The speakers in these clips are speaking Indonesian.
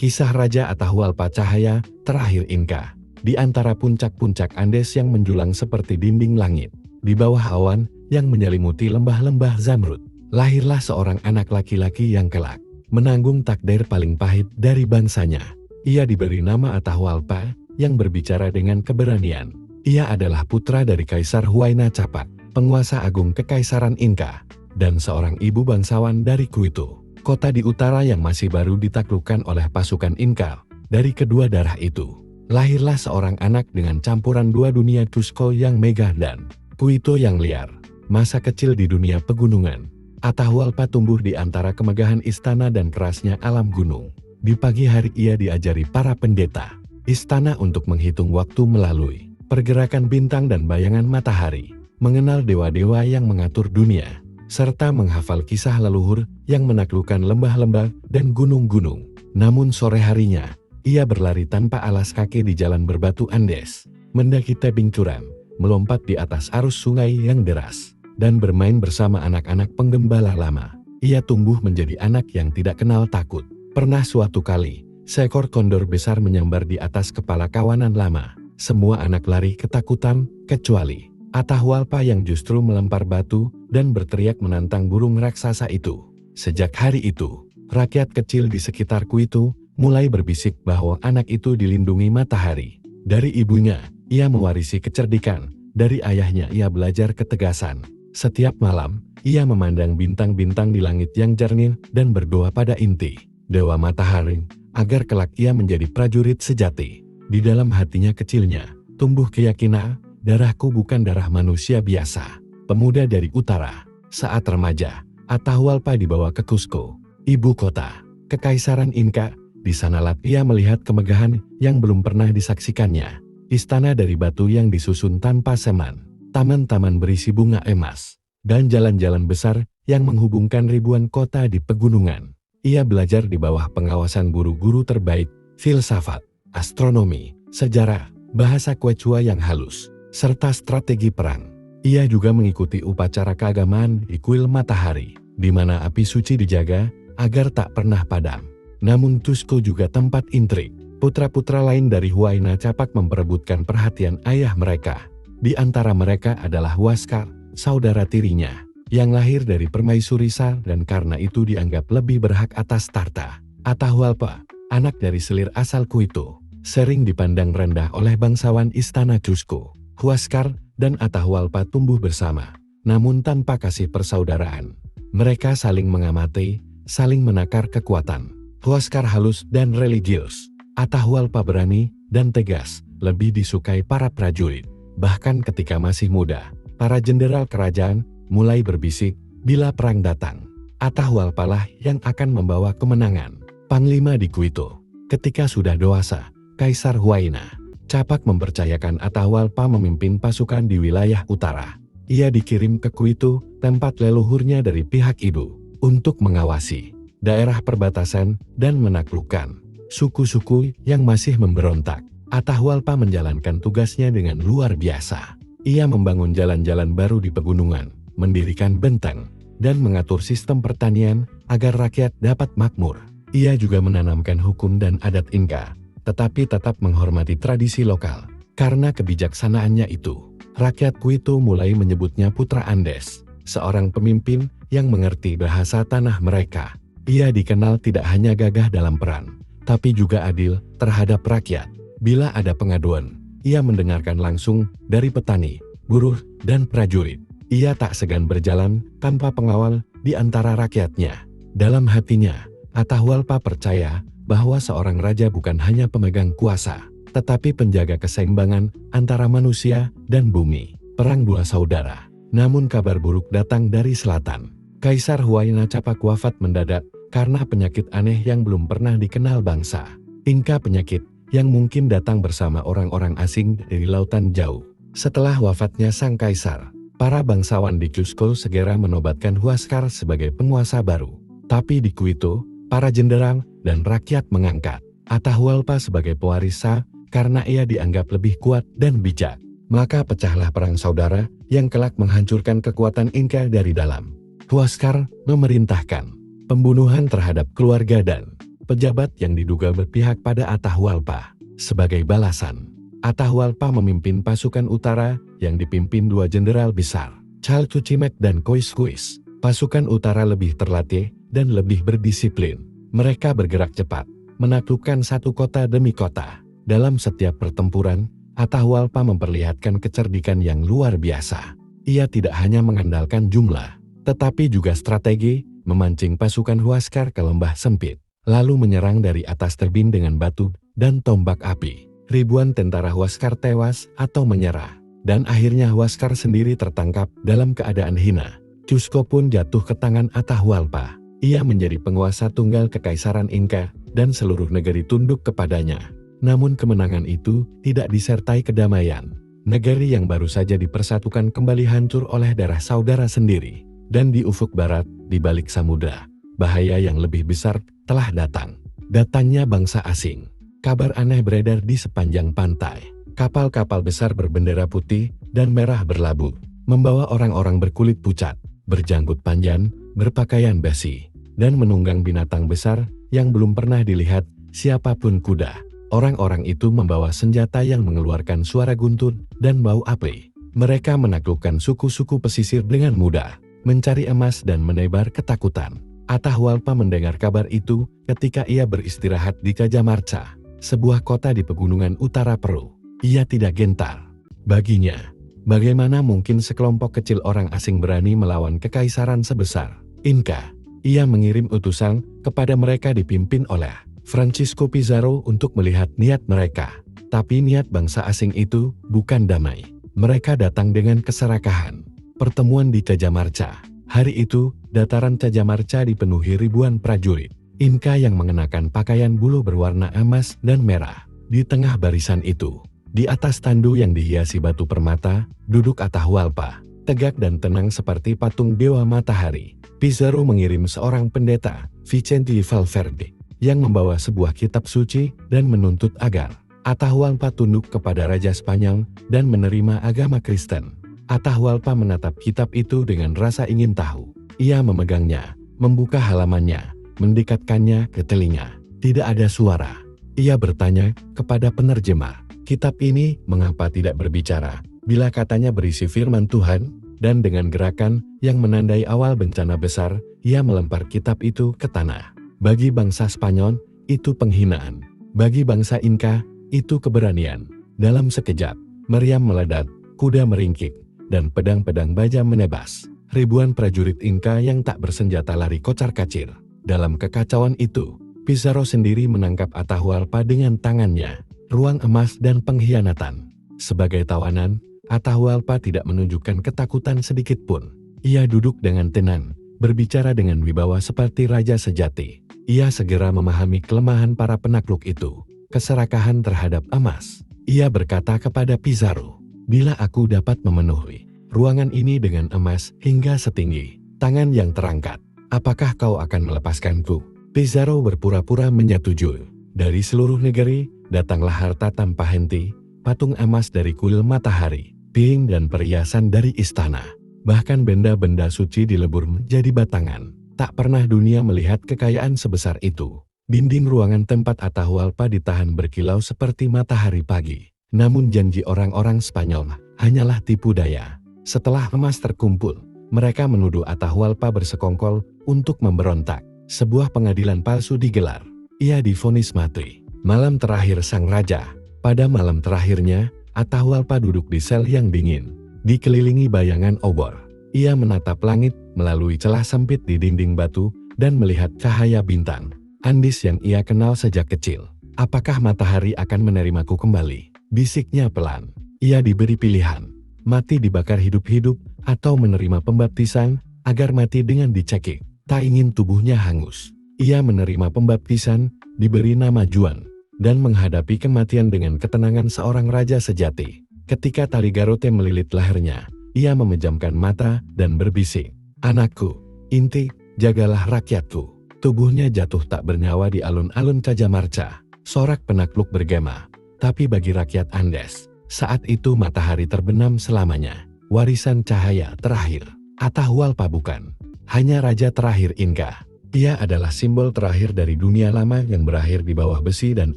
Kisah Raja Atahualpa Cahaya Terakhir Inka. Di antara puncak-puncak Andes yang menjulang seperti dinding langit, di bawah awan yang menyelimuti lembah-lembah Zamrud, lahirlah seorang anak laki-laki yang kelak menanggung takdir paling pahit dari bangsanya. Ia diberi nama Atahualpa, yang berbicara dengan keberanian. Ia adalah putra dari Kaisar Huayna Capak, penguasa agung Kekaisaran Inka, dan seorang ibu bangsawan dari Quito, kota di utara yang masih baru ditaklukkan oleh pasukan Inka. Dari kedua darah itu, lahirlah seorang anak dengan campuran dua dunia Cusco yang megah dan Quito yang liar. Masa kecil di dunia pegunungan, Atahualpa tumbuh di antara kemegahan istana dan kerasnya alam gunung. Di pagi hari ia diajari para pendeta istana untuk menghitung waktu melalui pergerakan bintang dan bayangan matahari, mengenal dewa-dewa yang mengatur dunia, serta menghafal kisah leluhur yang menaklukkan lembah-lembah dan gunung-gunung. Namun sore harinya, ia berlari tanpa alas kaki di jalan berbatu Andes, mendaki tebing curam, melompat di atas arus sungai yang deras, dan bermain bersama anak-anak penggembala lama. Ia tumbuh menjadi anak yang tidak kenal takut. Pernah suatu kali, seekor kondor besar menyambar di atas kepala kawanan lama. Semua anak lari ketakutan, kecuali Atahualpa yang justru melempar batu dan berteriak menantang burung raksasa itu. Sejak hari itu, rakyat kecil di sekitar Quito mulai berbisik bahwa anak itu dilindungi matahari. Dari ibunya, ia mewarisi kecerdikan. Dari ayahnya ia belajar ketegasan. Setiap malam, ia memandang bintang-bintang di langit yang jernih dan berdoa pada Inti, dewa matahari, agar kelak ia menjadi prajurit sejati. Di dalam hatinya kecilnya, tumbuh keyakinan, darahku bukan darah manusia biasa. Pemuda dari utara, saat remaja, Atahualpa dibawa ke Cusco, ibu kota Kekaisaran Inka. Di sanalah ia melihat kemegahan yang belum pernah disaksikannya. Istana dari batu yang disusun tanpa seman, taman-taman berisi bunga emas, dan jalan-jalan besar yang menghubungkan ribuan kota di pegunungan. Ia belajar di bawah pengawasan guru-guru terbaik, filsafat, astronomi, sejarah, bahasa Quechua yang halus, serta strategi perang. Ia juga mengikuti upacara keagamaan di kuil matahari, di mana api suci dijaga agar tak pernah padam. Namun Cusco juga tempat intrik. Putra-putra lain dari Huayna Capak memperebutkan perhatian ayah mereka. Di antara mereka adalah Huáscar, saudara tirinya, yang lahir dari permaisuri Sa dan karena itu dianggap lebih berhak atas tahta. Atahualpa, anak dari selir asal Quito, sering dipandang rendah oleh bangsawan istana Cusco. Huáscar dan Atahualpa tumbuh bersama, namun tanpa kasih persaudaraan. Mereka saling mengamati, saling menakar kekuatan. Huáscar halus dan religius, Atahualpa berani dan tegas, lebih disukai para prajurit. Bahkan ketika masih muda, para jenderal kerajaan mulai berbisik, bila perang datang, Atahualpa lah yang akan membawa kemenangan. Panglima di Quito. Ketika sudah dewasa, Kaisar Huayna Capak mempercayakan Atahualpa memimpin pasukan di wilayah utara. Ia dikirim ke Quito, tempat leluhurnya dari pihak ibu, untuk mengawasi daerah perbatasan dan menaklukkan suku-suku yang masih memberontak. Atahualpa menjalankan tugasnya dengan luar biasa. Ia membangun jalan-jalan baru di pegunungan, mendirikan benteng, dan mengatur sistem pertanian agar rakyat dapat makmur. Ia juga menanamkan hukum dan adat Inka, tetapi tetap menghormati tradisi lokal. Karena kebijaksanaannya itu, rakyat Quito mulai menyebutnya Putra Andes, seorang pemimpin yang mengerti bahasa tanah mereka. Ia dikenal tidak hanya gagah dalam peran, tapi juga adil terhadap rakyat. Bila ada pengaduan, ia mendengarkan langsung dari petani, buruh, dan prajurit. Ia tak segan berjalan tanpa pengawal di antara rakyatnya. Dalam hatinya, Atahualpa percaya bahwa seorang raja bukan hanya pemegang kuasa, tetapi penjaga keseimbangan antara manusia dan bumi. Perang dua saudara. Namun kabar buruk datang dari selatan. Kaisar Huayna Capak wafat mendadak karena penyakit aneh yang belum pernah dikenal bangsa Inka, penyakit yang mungkin datang bersama orang-orang asing dari lautan jauh. Setelah wafatnya sang kaisar, para bangsawan di Cusco segera menobatkan Huáscar sebagai penguasa baru. Tapi di Quito, para jenderal dan rakyat mengangkat Atahualpa sebagai pewaris Sa karena ia dianggap lebih kuat dan bijak. Maka pecahlah perang saudara yang kelak menghancurkan kekuatan Inka dari dalam. Huáscar memerintahkan pembunuhan terhadap keluarga dan pejabat yang diduga berpihak pada Atahualpa. Sebagai balasan, Atahualpa memimpin pasukan utara yang dipimpin dua jenderal besar, Chaltuchimek dan Koizkuis. Pasukan utara lebih terlatih dan lebih berdisiplin. Mereka bergerak cepat, menaklukkan satu kota demi kota. Dalam setiap pertempuran, Atahualpa memperlihatkan kecerdikan yang luar biasa. Ia tidak hanya mengandalkan jumlah, tetapi juga strategi, memancing pasukan Huascar ke lembah sempit, lalu menyerang dari atas tebing dengan batu dan tombak api. Ribuan tentara Huascar tewas atau menyerah, dan akhirnya Huascar sendiri tertangkap dalam keadaan hina. Cusco pun jatuh ke tangan Atahualpa. Ia menjadi penguasa tunggal Kekaisaran Inka, dan seluruh negeri tunduk kepadanya. Namun kemenangan itu tidak disertai kedamaian. Negeri yang baru saja dipersatukan kembali hancur oleh darah saudara sendiri. Dan di ufuk barat, di balik samudra, bahaya yang lebih besar telah datang. Datangnya bangsa asing. Kabar aneh beredar di sepanjang pantai. Kapal-kapal besar berbendera putih dan merah berlabuh, membawa orang-orang berkulit pucat, berjanggut panjang, berpakaian besi, dan menunggang binatang besar yang belum pernah dilihat siapapun kuda. Orang-orang itu membawa senjata yang mengeluarkan suara guntur dan bau api. Mereka menaklukkan suku-suku pesisir dengan mudah, mencari emas dan menebar ketakutan. Atahualpa mendengar kabar itu ketika ia beristirahat di Cajamarca, sebuah kota di pegunungan utara Peru. Ia tidak gentar. Baginya, bagaimana mungkin sekelompok kecil orang asing berani melawan kekaisaran sebesar Inka? Ia mengirim utusan kepada mereka dipimpin oleh Francisco Pizarro untuk melihat niat mereka. Tapi niat bangsa asing itu bukan damai. Mereka datang dengan keserakahan. Pertemuan di Cajamarca. Hari itu, dataran Cajamarca dipenuhi ribuan prajurit Inka yang mengenakan pakaian bulu berwarna emas dan merah. Di tengah barisan itu, di atas tandu yang dihiasi batu permata, duduk Atahualpa, tegak dan tenang seperti patung dewa matahari. Pizarro mengirim seorang pendeta, Vicente Valverde, yang membawa sebuah kitab suci dan menuntut agar Atahualpa tunduk kepada Raja Spanyol dan menerima agama Kristen. Atahualpa menatap kitab itu dengan rasa ingin tahu. Ia memegangnya, membuka halamannya, mendekatkannya ke telinga. Tidak ada suara. Ia bertanya kepada penerjemah, kitab ini mengapa tidak berbicara? Bila katanya berisi firman Tuhan, dan dengan gerakan yang menandai awal bencana besar, ia melempar kitab itu ke tanah. Bagi bangsa Spanyol, itu penghinaan. Bagi bangsa Inka, itu keberanian. Dalam sekejap, meriam meledak, kuda meringkik, dan pedang-pedang baja menebas. Ribuan prajurit Inka yang tak bersenjata lari kocar-kacir. Dalam kekacauan itu, Pizarro sendiri menangkap Atahualpa dengan tangannya. Ruang emas dan pengkhianatan. Sebagai tawanan, Atahualpa tidak menunjukkan ketakutan sedikit pun. Ia duduk dengan tenang, berbicara dengan wibawa seperti raja sejati. Ia segera memahami kelemahan para penakluk itu, keserakahan terhadap emas. Ia berkata kepada Pizarro, bila aku dapat memenuhi ruangan ini dengan emas hingga setinggi tangan yang terangkat, apakah kau akan melepaskanku? Pizarro berpura-pura menyetujui. Dari seluruh negeri, datanglah harta tanpa henti, patung emas dari kuil matahari, piring dan perhiasan dari istana. Bahkan benda-benda suci dilebur menjadi batangan. Tak pernah dunia melihat kekayaan sebesar itu. Dinding ruangan tempat Atahualpa ditahan berkilau seperti matahari pagi. Namun janji orang-orang Spanyol hanyalah tipu daya. Setelah emas terkumpul, mereka menuduh Atahualpa bersekongkol untuk memberontak. Sebuah pengadilan palsu digelar. Ia divonis mati. Malam terakhir sang raja. Pada malam terakhirnya, Atahualpa duduk di sel yang dingin, dikelilingi bayangan obor. Ia menatap langit melalui celah sempit di dinding batu dan melihat cahaya bintang. Andis yang ia kenal sejak kecil. Apakah matahari akan menerimaku kembali? Bisiknya pelan. Ia diberi pilihan, mati dibakar hidup-hidup atau menerima pembaptisan agar mati dengan dicekik. Tak ingin tubuhnya hangus. Ia menerima pembaptisan, diberi nama Juan, dan menghadapi kematian dengan ketenangan seorang raja sejati. Ketika tali garote melilit lehernya, ia memejamkan mata dan berbisik, anakku, inti, jagalah rakyatku. Tubuhnya jatuh tak bernyawa di alun-alun Cajamarca. Sorak penakluk bergema. Tapi bagi rakyat Andes, saat itu matahari terbenam selamanya. Warisan cahaya terakhir. Atahualpa bukan hanya raja terakhir Inka, Ia adalah simbol terakhir dari dunia lama yang berakhir di bawah besi dan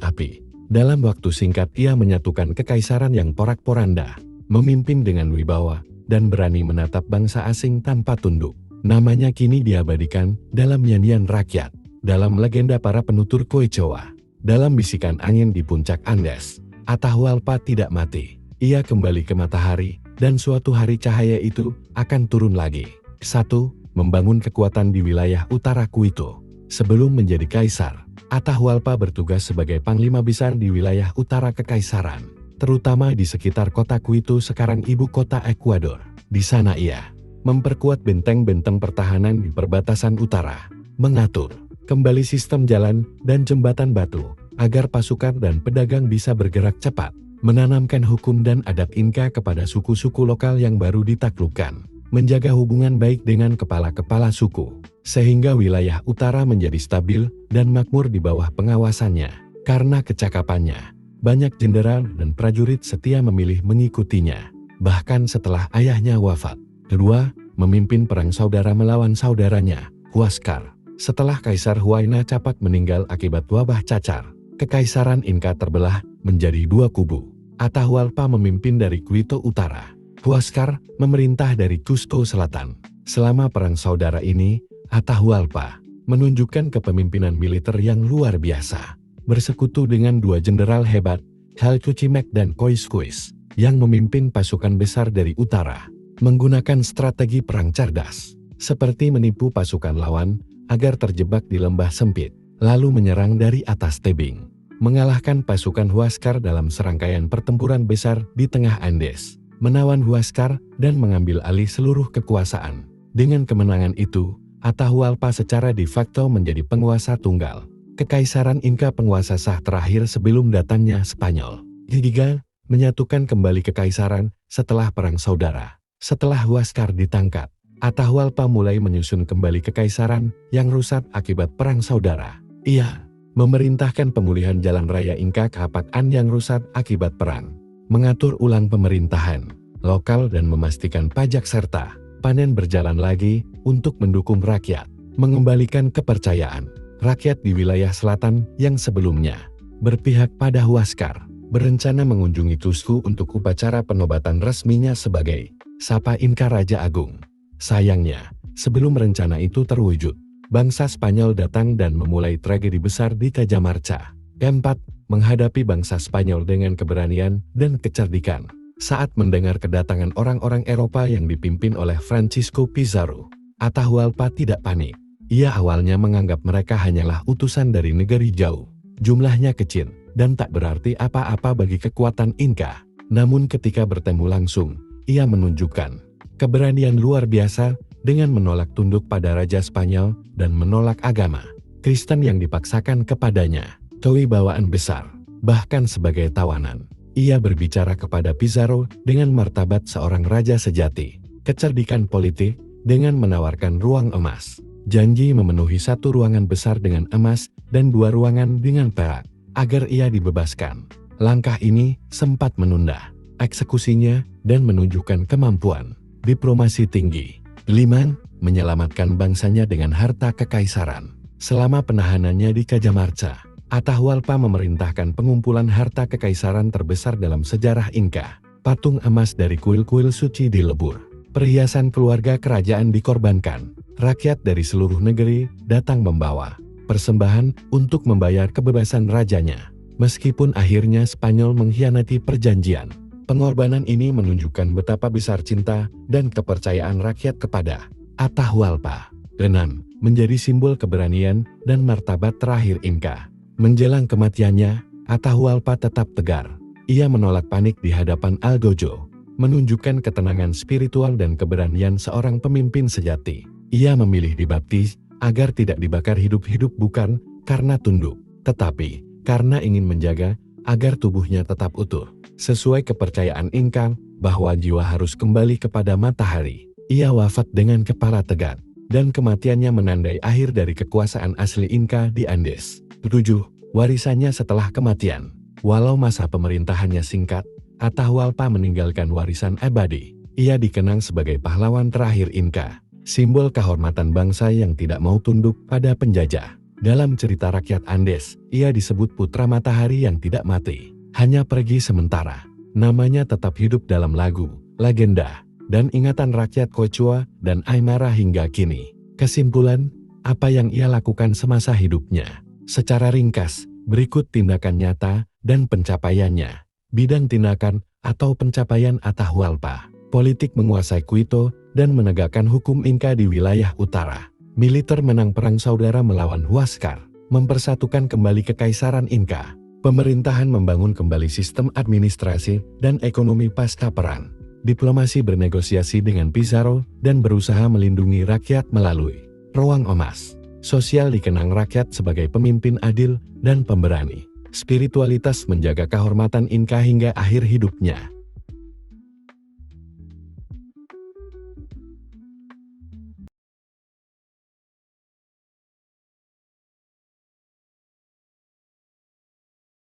api. Dalam waktu singkat ia menyatukan kekaisaran yang porak-poranda, memimpin dengan wibawa, dan berani menatap bangsa asing tanpa tunduk. Namanya kini diabadikan dalam nyanyian rakyat, dalam legenda para penutur Quechua, dalam bisikan angin di puncak Andes. Atahualpa tidak mati, ia kembali ke matahari, dan suatu hari cahaya itu akan turun lagi. 1. Membangun kekuatan di wilayah utara Quito. Sebelum menjadi kaisar, Atahualpa bertugas sebagai panglima besar di wilayah utara kekaisaran, terutama di sekitar kota Quito sekarang ibu kota Ekuador. Di sana ia memperkuat benteng-benteng pertahanan di perbatasan utara, mengatur kembali sistem jalan dan jembatan batu, agar pasukan dan pedagang bisa bergerak cepat, menanamkan hukum dan adat Inka kepada suku-suku lokal yang baru ditaklukkan, menjaga hubungan baik dengan kepala-kepala suku, sehingga wilayah utara menjadi stabil dan makmur di bawah pengawasannya. Karena kecakapannya, banyak jenderal dan prajurit setia memilih mengikutinya, bahkan setelah ayahnya wafat. 2. Memimpin perang saudara melawan saudaranya, Huáscar. Setelah Kaisar Huayna Capac meninggal akibat wabah cacar, kekaisaran Inka terbelah menjadi dua kubu. Atahualpa memimpin dari Quito Utara, Huáscar memerintah dari Cusco Selatan. Selama perang saudara ini, Atahualpa menunjukkan kepemimpinan militer yang luar biasa, bersekutu dengan dua jenderal hebat, Halcucimac dan Coiscuis, yang memimpin pasukan besar dari utara, menggunakan strategi perang cerdas, seperti menipu pasukan lawan agar terjebak di lembah sempit, lalu menyerang dari atas tebing, mengalahkan pasukan Huáscar dalam serangkaian pertempuran besar di tengah Andes, menawan Huáscar dan mengambil alih seluruh kekuasaan. Dengan kemenangan itu, Atahualpa secara de facto menjadi penguasa tunggal, kekaisaran Inka penguasa sah terakhir sebelum datangnya Spanyol. 3. Menyatukan kembali kekaisaran setelah perang saudara. Setelah Huáscar ditangkap, Atahualpa mulai menyusun kembali kekaisaran yang rusak akibat perang saudara. Ia memerintahkan pemulihan jalan raya Inka Capac-an yang rusak akibat perang, mengatur ulang pemerintahan lokal dan memastikan pajak serta panen berjalan lagi untuk mendukung rakyat, mengembalikan kepercayaan rakyat di wilayah selatan yang sebelumnya berpihak pada Huáscar, berencana mengunjungi Cusco untuk upacara penobatan resminya sebagai Sapa Inka Raja Agung. Sayangnya, sebelum rencana itu terwujud, bangsa Spanyol datang dan memulai tragedi besar di Cajamarca. 4. Menghadapi bangsa Spanyol dengan keberanian dan kecerdikan. Saat mendengar kedatangan orang-orang Eropa yang dipimpin oleh Francisco Pizarro, Atahualpa tidak panik. Ia awalnya menganggap mereka hanyalah utusan dari negeri jauh, jumlahnya kecil, dan tak berarti apa-apa bagi kekuatan Inka. Namun ketika bertemu langsung, ia menunjukkan keberanian luar biasa dengan menolak tunduk pada Raja Spanyol dan menolak agama Kristen yang dipaksakan kepadanya, kewibawaan besar, bahkan sebagai tawanan. Ia berbicara kepada Pizarro dengan martabat seorang raja sejati, kecerdikan politik dengan menawarkan ruang emas, janji memenuhi satu ruangan besar dengan emas dan dua ruangan dengan perak, agar ia dibebaskan. Langkah ini sempat menunda eksekusinya dan menunjukkan kemampuan diplomasi tinggi. 5. Menyelamatkan bangsanya dengan harta kekaisaran. Selama penahanannya di Cajamarca, Atahualpa memerintahkan pengumpulan harta kekaisaran terbesar dalam sejarah Inka. Patung emas dari kuil-kuil suci dilebur, perhiasan keluarga kerajaan dikorbankan, rakyat dari seluruh negeri datang membawa persembahan untuk membayar kebebasan rajanya. Meskipun akhirnya Spanyol mengkhianati perjanjian, pengorbanan ini menunjukkan betapa besar cinta dan kepercayaan rakyat kepada Atahualpa. 6. Menjadi simbol keberanian dan martabat terakhir Inka. Menjelang kematiannya, Atahualpa tetap tegar. Ia menolak panik di hadapan Algojo, menunjukkan ketenangan spiritual dan keberanian seorang pemimpin sejati. Ia memilih dibaptis agar tidak dibakar hidup-hidup bukan karena tunduk, tetapi karena ingin menjaga agar tubuhnya tetap utuh. Sesuai kepercayaan Inka bahwa jiwa harus kembali kepada matahari, ia wafat dengan kepala tegak, dan kematiannya menandai akhir dari kekuasaan asli Inka di Andes. 7. Warisannya setelah kematian. Walau masa pemerintahannya singkat, Atahualpa meninggalkan warisan abadi. Ia dikenang sebagai pahlawan terakhir Inka. simbol kehormatan bangsa yang tidak mau tunduk pada penjajah. Dalam cerita rakyat Andes, ia disebut putra matahari yang tidak mati, hanya pergi sementara. Namanya tetap hidup dalam lagu, legenda, dan ingatan rakyat Quechua dan Aymara hingga kini. Kesimpulan, apa yang ia lakukan semasa hidupnya? Secara ringkas, berikut tindakan nyata dan pencapaiannya. Bidang tindakan atau pencapaian Atahualpa. Politik menguasai Quito dan menegakkan hukum Inka di wilayah utara. Militer menang perang saudara melawan Huascar, mempersatukan kembali kekaisaran Inka. Pemerintahan membangun kembali sistem administrasi dan ekonomi pasca perang. Diplomasi bernegosiasi dengan Pizarro dan berusaha melindungi rakyat melalui ruang emas. Sosial dikenang rakyat sebagai pemimpin adil dan pemberani. Spiritualitas menjaga kehormatan Inka hingga akhir hidupnya.